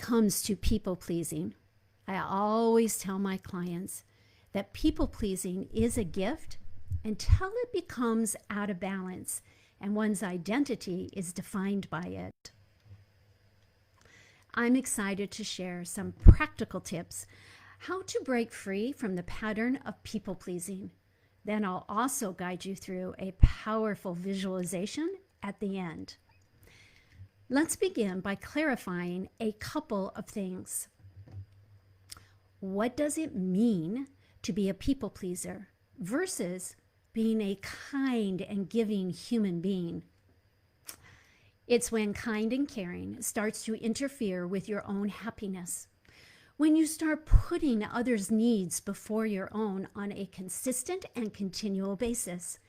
comes to people pleasing, I always tell my clients that people pleasing is a gift until it becomes out of balance and one's identity is defined by it. I'm excited to share some practical tips how to break free from the pattern of people pleasing. Then I'll also guide you through a powerful visualization at the end. Let's begin by clarifying a couple of things. What does it mean to be a people pleaser versus being a kind and giving human being? It's when kind and caring starts to interfere with your own happiness. When you start putting others' needs before your own on a consistent and continual basis.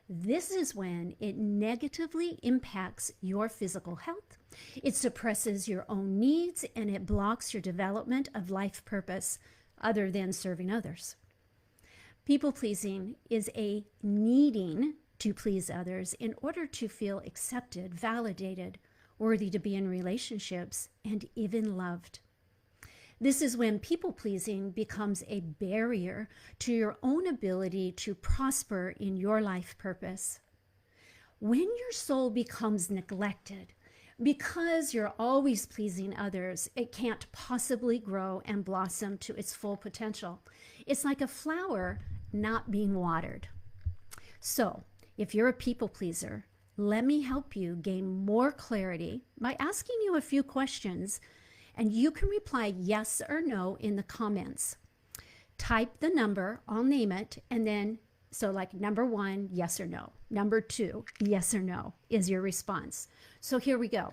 This is when it negatively impacts your physical health. It suppresses your own needs and it blocks your development of life purpose other than serving others. People pleasing is a needing to please others in order to feel accepted, validated, worthy to be in relationships, and even loved. This is when people pleasing becomes a barrier to your own ability to prosper in your life purpose. When your soul becomes neglected because you're always pleasing others, it can't possibly grow and blossom to its full potential. It's like a flower not being watered. So, if you're a people pleaser, let me help you gain more clarity by asking you a few questions. And you can reply yes or no in the comments. Type the number, I'll name it, and then, so like number 1, yes or no. Number 2, yes or no is your response. So here we go.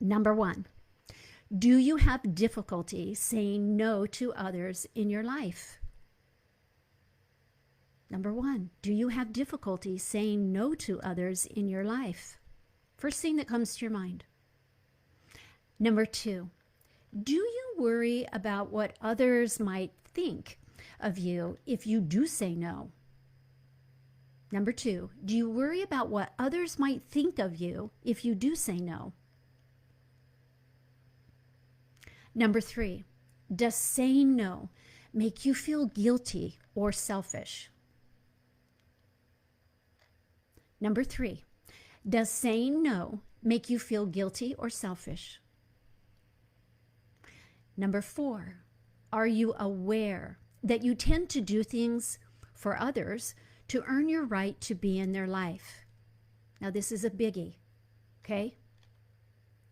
Number 1, do you have difficulty saying no to others in your life? Number 1, do you have difficulty saying no to others in your life? First thing that comes to your mind. Number 2, do you worry about what others might think of you if you do say no? Number 2, do you worry about what others might think of you if you do say no? Number 3, does saying no make you feel guilty or selfish? Number 3, does saying no make you feel guilty or selfish? Number 4, are you aware that you tend to do things for others to earn your right to be in their life? Now, this is a biggie, okay?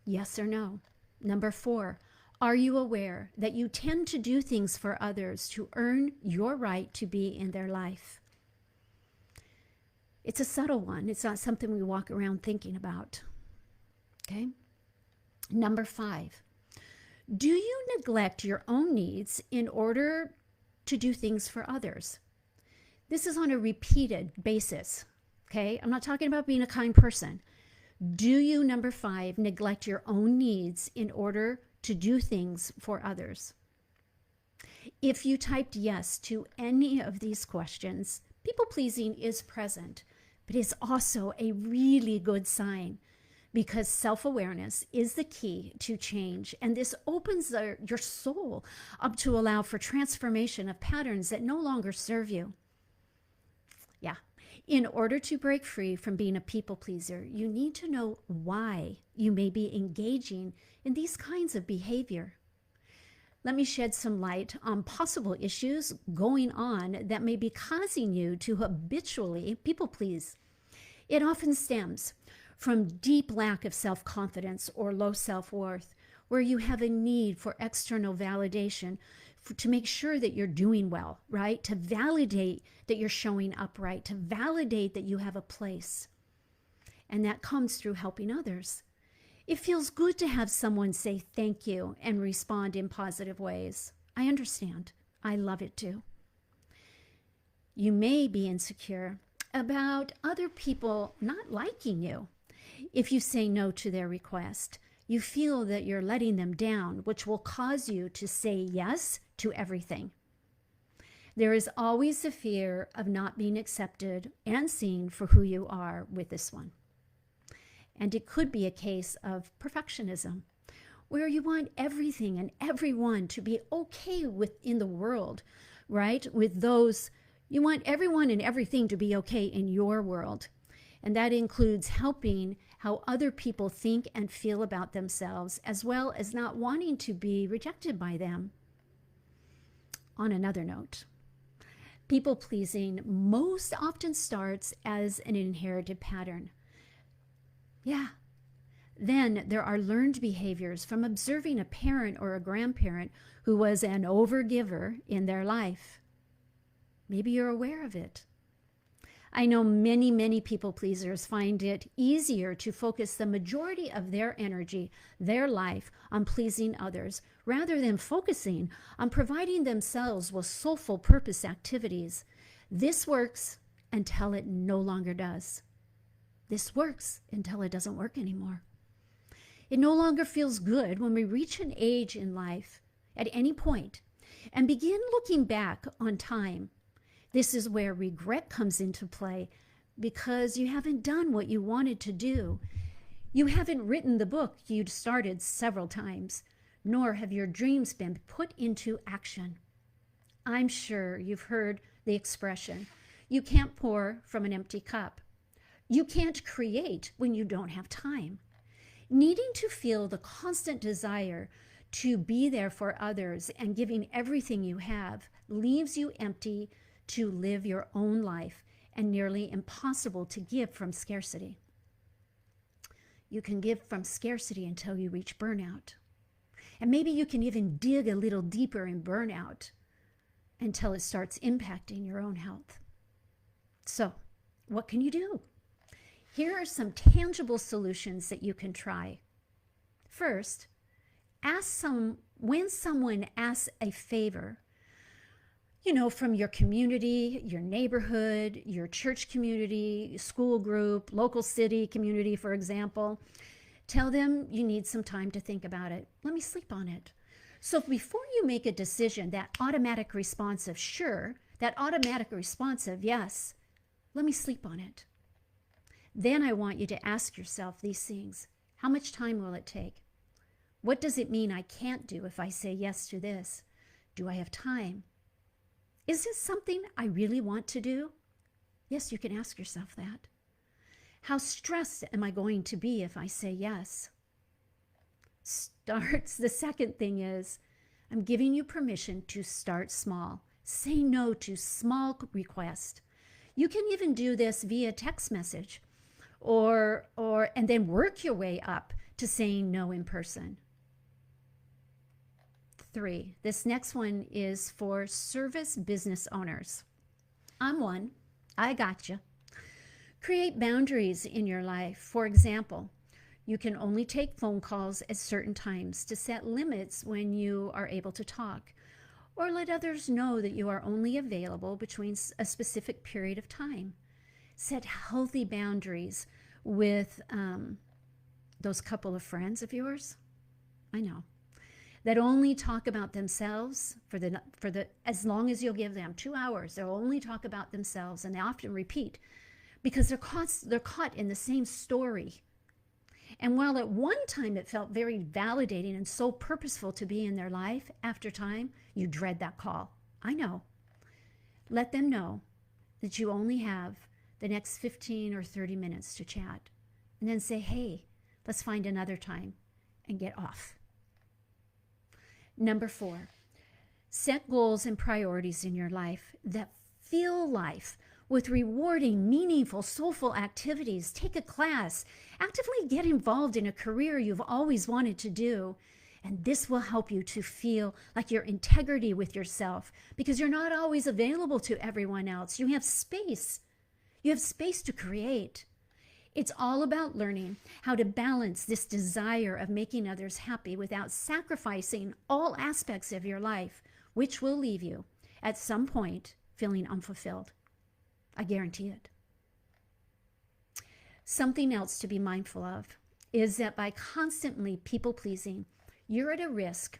Yes or no? Number 4, are you aware that you tend to do things for others to earn your right to be in their life? It's a subtle one. It's not something we walk around thinking about, okay? Number 5, do you neglect your own needs in order to do things for others? This is on a repeated basis, okay? I'm not talking about being a kind person. Do you, number 5, neglect your own needs in order to do things for others? If you typed yes to any of these questions, people pleasing is present, but it's also a really good sign, because self-awareness is the key to change. And this opens your soul up to allow for transformation of patterns that no longer serve you. Yeah. In order to break free from being a people pleaser, you need to know why you may be engaging in these kinds of behavior. Let me shed some light on possible issues going on that may be causing you to habitually people please. It often stems from deep lack of self-confidence or low self-worth, where you have a need for external validation to make sure that you're doing well, right? To validate that you're showing up right, to validate that you have a place. And that comes through helping others. It feels good to have someone say thank you and respond in positive ways. I understand. I love it too. You may be insecure about other people not liking you. If you say no to their request, you feel that you're letting them down, which will cause you to say yes to everything. There is always the fear of not being accepted and seen for who you are with this one. And it could be a case of perfectionism, where you want everything and everyone to be okay within the world, right? With those, you want everyone and everything to be okay in your world. And that includes helping how other people think and feel about themselves, as well as not wanting to be rejected by them. On another note, people pleasing most often starts as an inherited pattern. Yeah. Then there are learned behaviors from observing a parent or a grandparent who was an overgiver in their life. Maybe you're aware of it. I know many people pleasers find it easier to focus the majority of their energy, their life, on pleasing others, rather than focusing on providing themselves with soulful purpose activities. This works until it no longer does. This works until it doesn't work anymore. It no longer feels good when we reach an age in life at any point and begin looking back on time. This is where regret comes into play because you haven't done what you wanted to do. You haven't written the book you'd started several times, nor have your dreams been put into action. I'm sure you've heard the expression, you can't pour from an empty cup. You can't create when you don't have time. Needing to feel the constant desire to be there for others and giving everything you have leaves you empty to live your own life and nearly impossible to give from scarcity. You can give from scarcity until you reach burnout. And maybe you can even dig a little deeper in burnout until it starts impacting your own health. So, what can you do? Here are some tangible solutions that you can try. First, when someone asks a favor, from your community, your neighborhood, your church community, school group, local city community, for example, tell them you need some time to think about it. Let me sleep on it. So before you make a decision, that automatic responsive, sure, that automatic responsive, yes, let me sleep on it. Then I want you to ask yourself these things. How much time will it take? What does it mean I can't do if I say yes to this? Do I have time? Is this something I really want to do? Yes, you can ask yourself that. How stressed am I going to be if I say yes? The second thing is, I'm giving you permission to start small. Say no to small requests. You can even do this via text message and then work your way up to saying no in person. 3. This next one is for service business owners. I'm one. I gotcha. Create boundaries in your life. For example, you can only take phone calls at certain times to set limits when you are able to talk, or let others know that you are only available between a specific period of time. Set healthy boundaries with those couple of friends of yours. I know. That only talk about themselves for the as long as you'll give them 2 hours. They'll only talk about themselves, and they often repeat because they're caught in the same story. And while at one time it felt very validating and so purposeful to be in their life, after time you dread that call. I know. Let them know that you only have the next 15 or 30 minutes to chat, and then say, hey, let's find another time, and get off. Number 4, set goals and priorities in your life that fill life with rewarding, meaningful, soulful activities. Take a class, actively get involved in a career you've always wanted to do, and this will help you to feel like your integrity with yourself because you're not always available to everyone else. You have space. You have space to create. It's all about learning how to balance this desire of making others happy without sacrificing all aspects of your life, which will leave you at some point feeling unfulfilled. I guarantee it. Something else to be mindful of is that by constantly people-pleasing, you're at a risk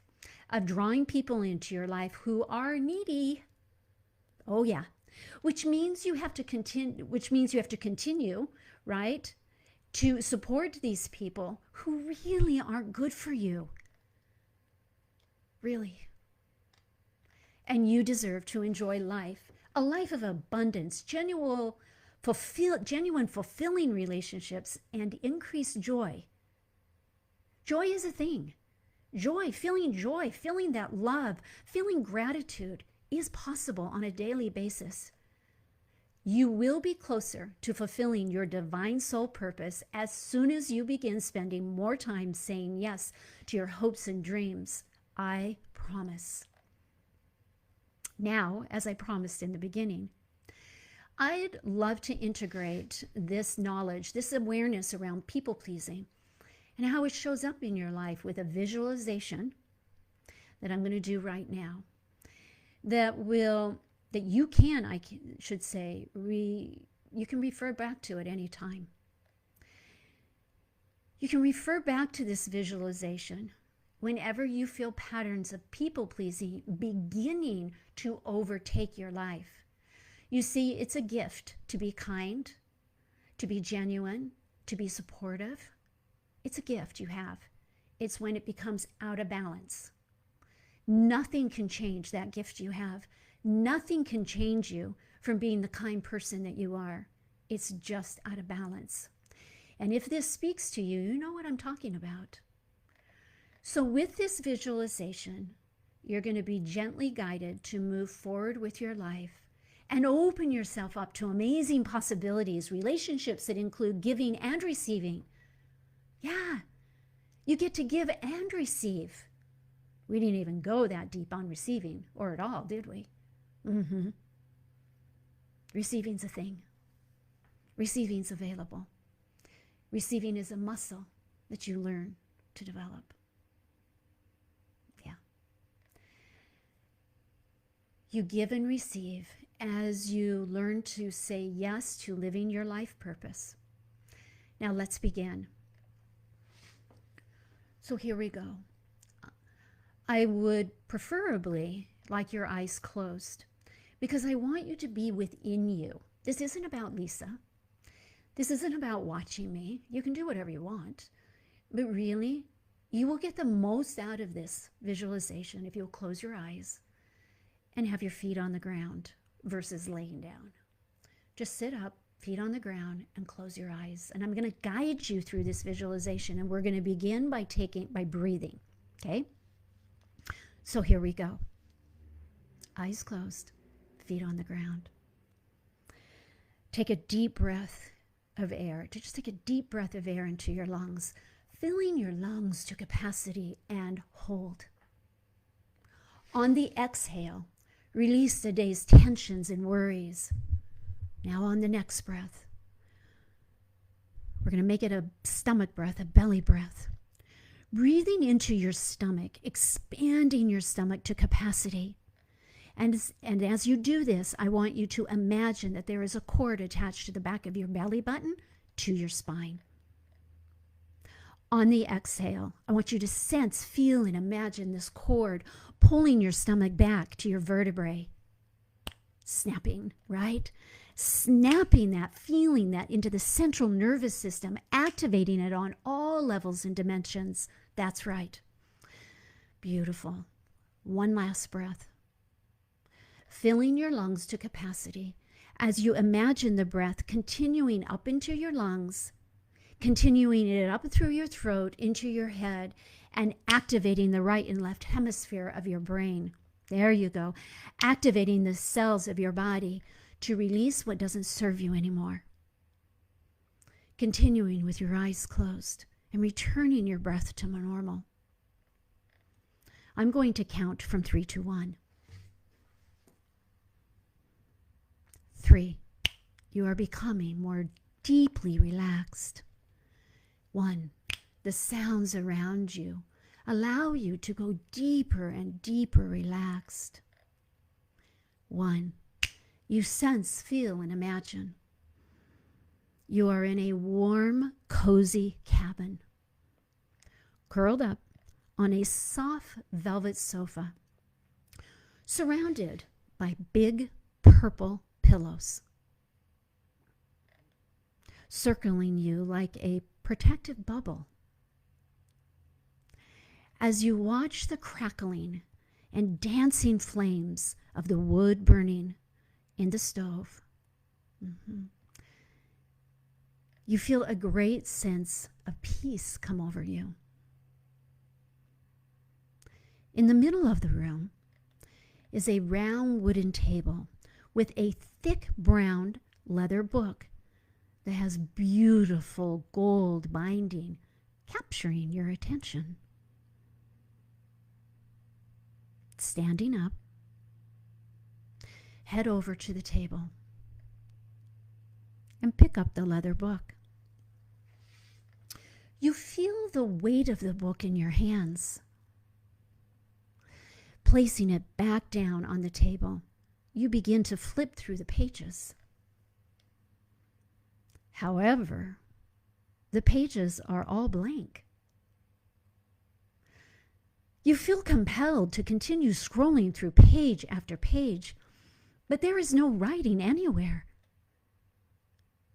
of drawing people into your life who are needy. Oh yeah. Which means you have to continue, right, to support these people who really aren't good for you. Really. And you deserve to enjoy life, a life of abundance, genuine, fulfilling relationships, and increased joy. Joy is a thing. Joy, feeling that love, feeling gratitude is possible on a daily basis. You will be closer to fulfilling your divine soul purpose as soon as you begin spending more time saying yes to your hopes and dreams. I promise. Now, as I promised in the beginning, I'd love to integrate this knowledge, this awareness around people pleasing and how it shows up in your life with a visualization that I'm going to do right now that you can, you can refer back to at any time. You can refer back to this visualization whenever you feel patterns of people pleasing beginning to overtake your life. You see, it's a gift to be kind, to be genuine, to be supportive. It's a gift you have. It's when it becomes out of balance. Nothing can change that gift you have. Nothing can change you from being the kind person that you are. It's just out of balance. And if this speaks to you, you know what I'm talking about. So with this visualization, you're going to be gently guided to move forward with your life and open yourself up to amazing possibilities, relationships that include giving and receiving. Yeah, you get to give and receive. We didn't even go that deep on receiving, or at all, did we? Receiving's a thing. Receiving's available. Receiving is a muscle that you learn to develop. Yeah. You give and receive as you learn to say yes to living your life purpose. Now let's begin. So here we go. I would preferably like your eyes closed because I want you to be within you. This isn't about Lisa. This isn't about watching me. You can do whatever you want. But really, you will get the most out of this visualization if you'll close your eyes and have your feet on the ground versus laying down. Just sit up, feet on the ground, and close your eyes. And I'm going to guide you through this visualization, and we're going to begin by breathing, okay? So here we go. Eyes closed, feet on the ground. Take a deep breath of air. Just take a deep breath of air into your lungs, filling your lungs to capacity, and hold. On the exhale, release the day's tensions and worries. Now on the next breath, we're going to make it a stomach breath, a belly breath. Breathing into your stomach, expanding your stomach to capacity. And as you do this, I want you to imagine that there is a cord attached to the back of your belly button to your spine. On the exhale, I want you to sense, feel, and imagine this cord pulling your stomach back to your vertebrae. Snapping, right? Snapping that, feeling that into the central nervous system, activating it on all levels and dimensions. That's right. Beautiful. One last breath. Filling your lungs to capacity as you imagine the breath continuing up into your lungs, continuing it up through your throat, into your head, and activating the right and left hemisphere of your brain. There you go. Activating the cells of your body to release what doesn't serve you anymore. Continuing with your eyes closed and returning your breath to normal. I'm going to count from 3 to 1. 3. You are becoming more deeply relaxed. 1. The sounds around you allow you to go deeper and deeper relaxed. 1. You sense, feel, and imagine. You are in a warm, cozy cabin, curled up on a soft velvet sofa, surrounded by big purple pillows, circling you like a protective bubble. As you watch the crackling and dancing flames of the wood burning in the stove. You feel a great sense of peace come over you. In the middle of the room is a round wooden table with a thick brown leather book that has beautiful gold binding, capturing your attention. Standing up, head over to the table and pick up the leather book. You feel the weight of the book in your hands. Placing it back down on the table, you begin to flip through the pages. However, the pages are all blank. You feel compelled to continue scrolling through page after page, but there is no writing anywhere.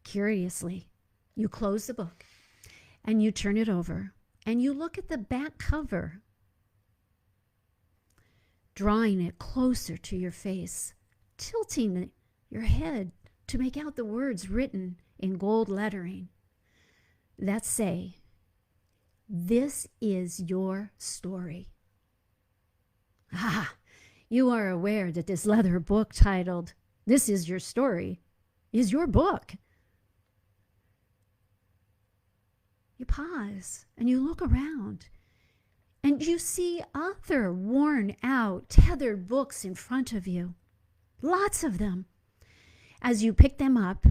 Curiously, you close the book and you turn it over and you look at the back cover, drawing it closer to your face, tilting your head to make out the words written in gold lettering that say, "This is your story." You are aware that this leather book titled, "This is your story," is your book. You pause and you look around and you see other worn out, tethered books in front of you. Lots of them. As you pick them up,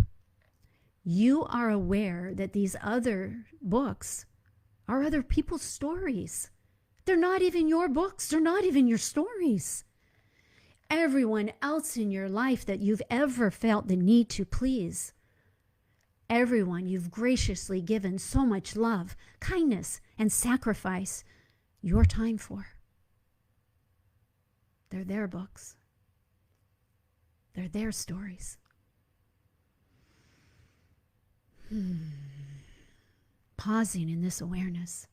you are aware that these other books are other people's stories. They're not even your books. They're not even your stories. Everyone else in your life that you've ever felt the need to please. Everyone you've graciously given so much love, kindness, and sacrifice your time for. They're their books. They're their stories. Pausing in this awareness,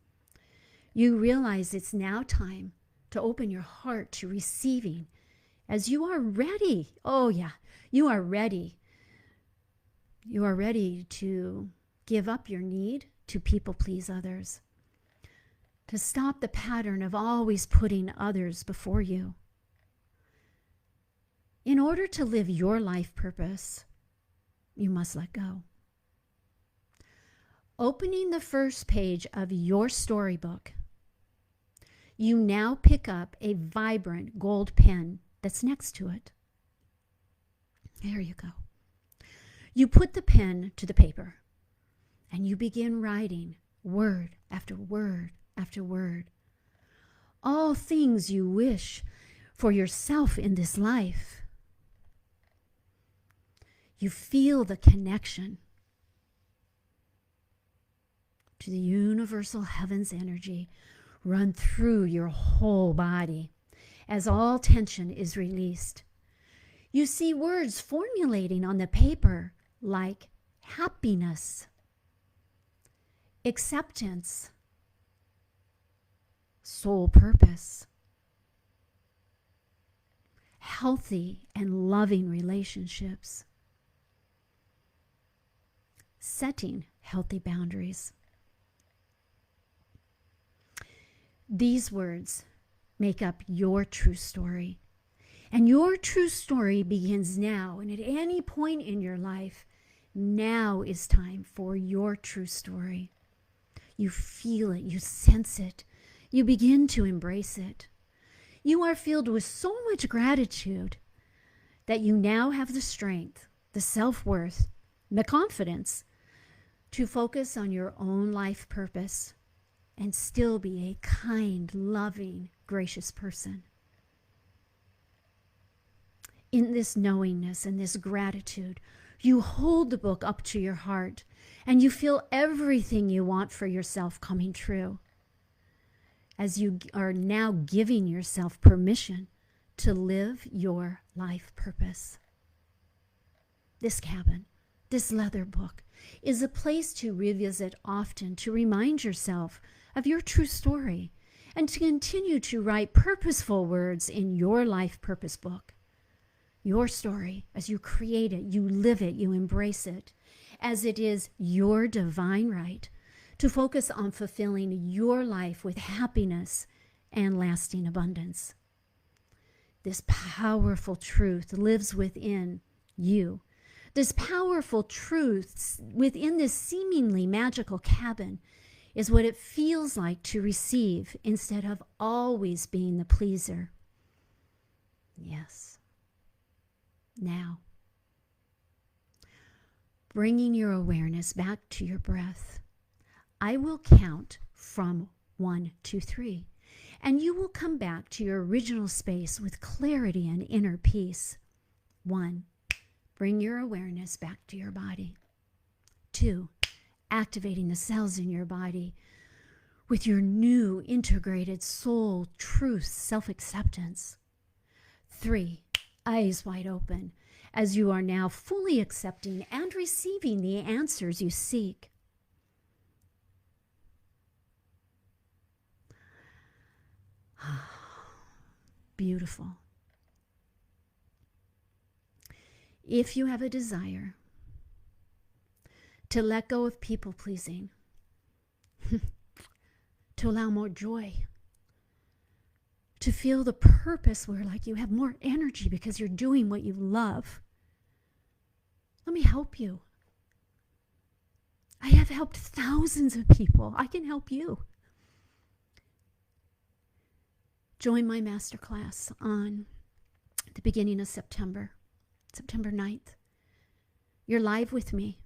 you realize it's now time to open your heart to receiving as you are ready. Oh yeah, you are ready. You are ready to give up your need to people please others, to stop the pattern of always putting others before you. In order to live your life purpose, you must let go. Opening the first page of your storybook, you now pick up a vibrant gold pen that's next to it. There you go. You put the pen to the paper and you begin writing word after word after word. All things you wish for yourself in this life. You feel the connection to the universal heaven's energy run through your whole body as all tension is released. You see words formulating on the paper like happiness, acceptance, soul purpose, healthy and loving relationships, setting healthy boundaries. These words make up your true story. And your true story begins now. And at any point in your life, now is time for your true story. You feel it, you sense it, you begin to embrace it. You are filled with so much gratitude that you now have the strength, the self-worth, the confidence to focus on your own life purpose and still be a kind, loving, gracious person. In this knowingness and this gratitude, you hold the book up to your heart and you feel everything you want for yourself coming true as you are now giving yourself permission to live your life purpose. This cabin, this leather book, is a place to revisit often to remind yourself of your true story and to continue to write purposeful words in your life purpose book. Your story, as you create it, you live it, you embrace it, as it is your divine right to focus on fulfilling your life with happiness and lasting abundance. This powerful truth lives within you. This powerful truth within this seemingly magical cabin is what it feels like to receive instead of always being the pleaser. Yes. Now, bringing your awareness back to your breath, I will count from 1 to 3, and you will come back to your original space with clarity and inner peace. 1, bring your awareness back to your body. 2, activating the cells in your body with your new integrated soul, truth, self-acceptance. 3, eyes wide open as you are now fully accepting and receiving the answers you seek. Beautiful. If you have a desire to let go of people-pleasing, to allow more joy, to feel the purpose where like you have more energy because you're doing what you love, let me help you. I have helped thousands of people. I can help you. Join my masterclass on the beginning of September 9th. You're live with me.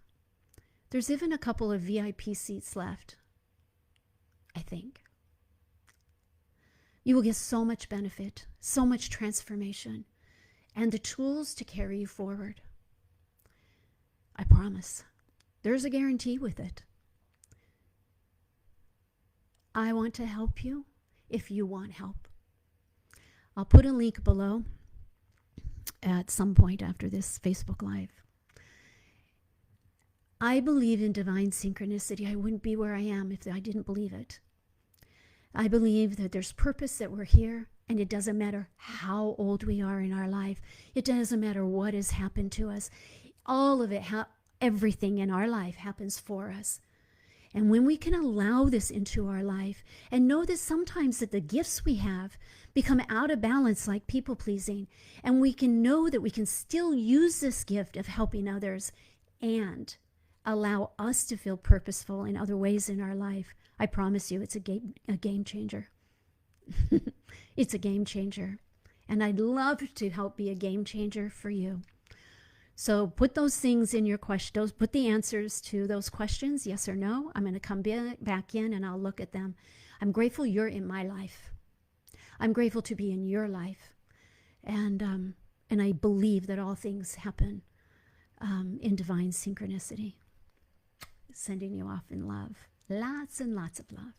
There's even a couple of VIP seats left, I think. You will get so much benefit, so much transformation, and the tools to carry you forward. I promise. There's a guarantee with it. I want to help you if you want help. I'll put a link below at some point after this Facebook Live. I believe in divine synchronicity. I wouldn't be where I am if I didn't believe it. I believe that there's purpose, that we're here, and it doesn't matter how old we are in our life. It doesn't matter what has happened to us. All of it, everything in our life happens for us. And when we can allow this into our life and know that sometimes that the gifts we have become out of balance like people pleasing, and we can know that we can still use this gift of helping others and allow us to feel purposeful in other ways in our life, I promise you it's a game changer. It's a game changer. And I'd love to help be a game changer for you. So put those things in your questions, put the answers to those questions, yes or no. I'm going to come back in and I'll look at them. I'm grateful you're in my life. I'm grateful to be in your life. And I believe that all things happen in divine synchronicity. Sending you off in love. Lots and lots of love.